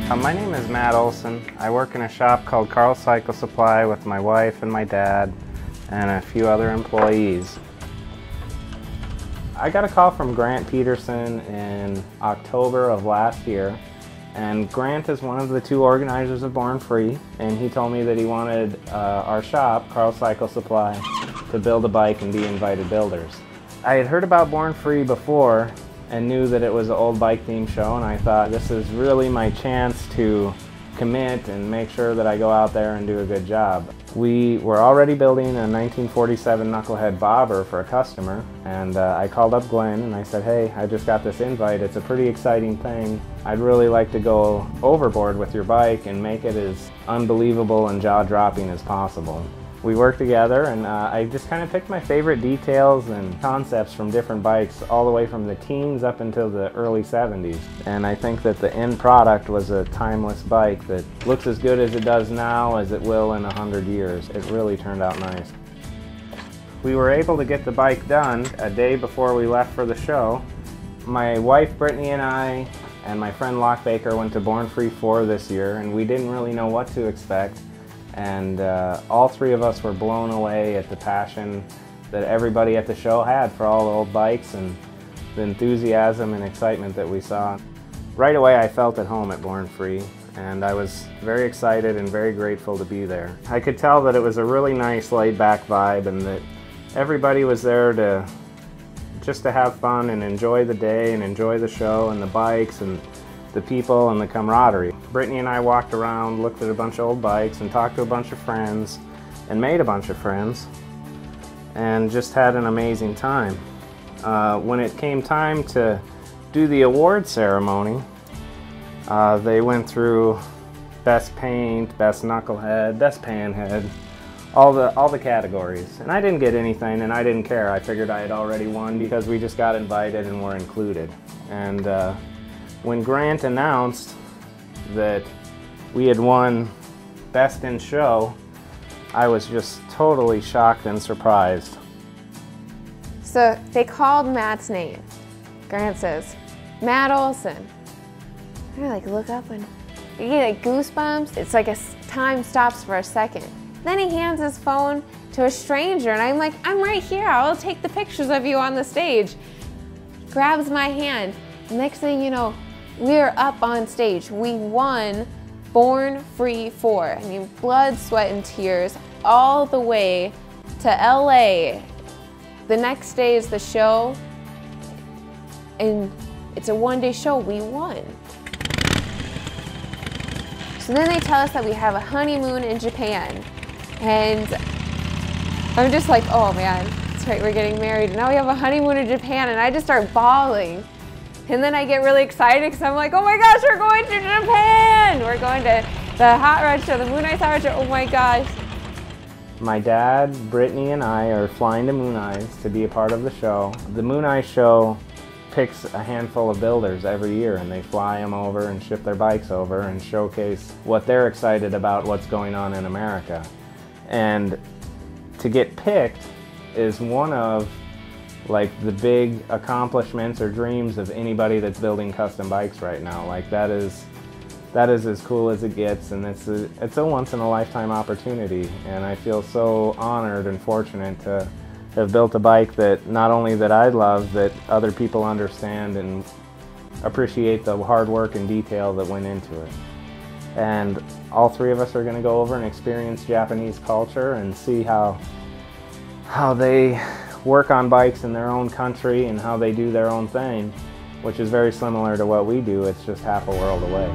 My name is Matt Olsen. I work in a shop called Carl Cycle Supply with my wife and my dad and a few other employees. I got a call from Grant Peterson in October of last year, and Grant is one of the two organizers of Born Free, and he told me that he wanted our shop, Carl Cycle Supply, to build a bike and be invited builders. I had heard about Born Free before and knew that it was an old bike themed show, and I thought this is really my chance to commit and make sure that I go out there and do a good job. We were already building a 1947 Knucklehead bobber for a customer, and I called up Glenn and I said, hey, I just got this invite. It's a pretty exciting thing. I'd really like to go overboard with your bike and make it as unbelievable and jaw-dropping as possible. We worked together, and I just kind of picked my favorite details and concepts from different bikes all the way from the teens up until the early 70s. And I think that the end product was a timeless bike that looks as good as it does now as it will in 100 years. It really turned out nice. We were able to get the bike done a day before we left for the show. My wife Brittany and I and my friend Locke Baker went to Born Free 4 this year, and we didn't really know what to expect. And all three of us were blown away at the passion that everybody at the show had for all the old bikes and the enthusiasm and excitement that we saw. Right away I felt at home at Born Free, and I was very excited and very grateful to be there. I could tell that it was a really nice laid-back vibe and that everybody was there just to have fun and enjoy the day and enjoy the show and the bikes and the people and the camaraderie. Brittany and I walked around, looked at a bunch of old bikes, and talked to a bunch of friends, and made a bunch of friends, and just had an amazing time. When it came time to do the award ceremony, they went through best paint, best knucklehead, best panhead, all the categories. And I didn't get anything, and I didn't care. I figured I had already won because we just got invited and were included. And when Grant announced that we had won Best in Show, I was just totally shocked and surprised. So they called Matt's name. Grant says, Matt Olsen. I like look up and you get like goosebumps. It's like time stops for a second. Then he hands his phone to a stranger and I'm like, I'm right here. I'll take the pictures of you on the stage. Grabs my hand. Next thing you know, we're up on stage. We won Born Free 4. I mean, blood, sweat, and tears all the way to LA. The next day is the show, and it's a one-day show. We won. So then they tell us that we have a honeymoon in Japan. And I'm just like, oh man, that's right, we're getting married. And now we have a honeymoon in Japan, and I just start bawling. And then I get really excited because I'm like, oh my gosh, we're going to Japan! We're going to the Hot Rod Show, the Moon Ice Hot Rod Show, oh my gosh. My dad, Brittany, and I are flying to Moon Ice to be a part of the show. The Moon Ice show picks a handful of builders every year, and they fly them over and ship their bikes over and showcase what they're excited about, what's going on in America. And to get picked is one of like the big accomplishments or dreams of anybody that's building custom bikes right now. Like that is as cool as it gets, and it's a once-in-a-lifetime opportunity, and I feel so honored and fortunate to have built a bike that not only that I love, that other people understand and appreciate the hard work and detail that went into it. And all three of us are going to go over and experience Japanese culture and see how they work on bikes in their own country and how they do their own thing, which is very similar to what we do. It's just half a world away.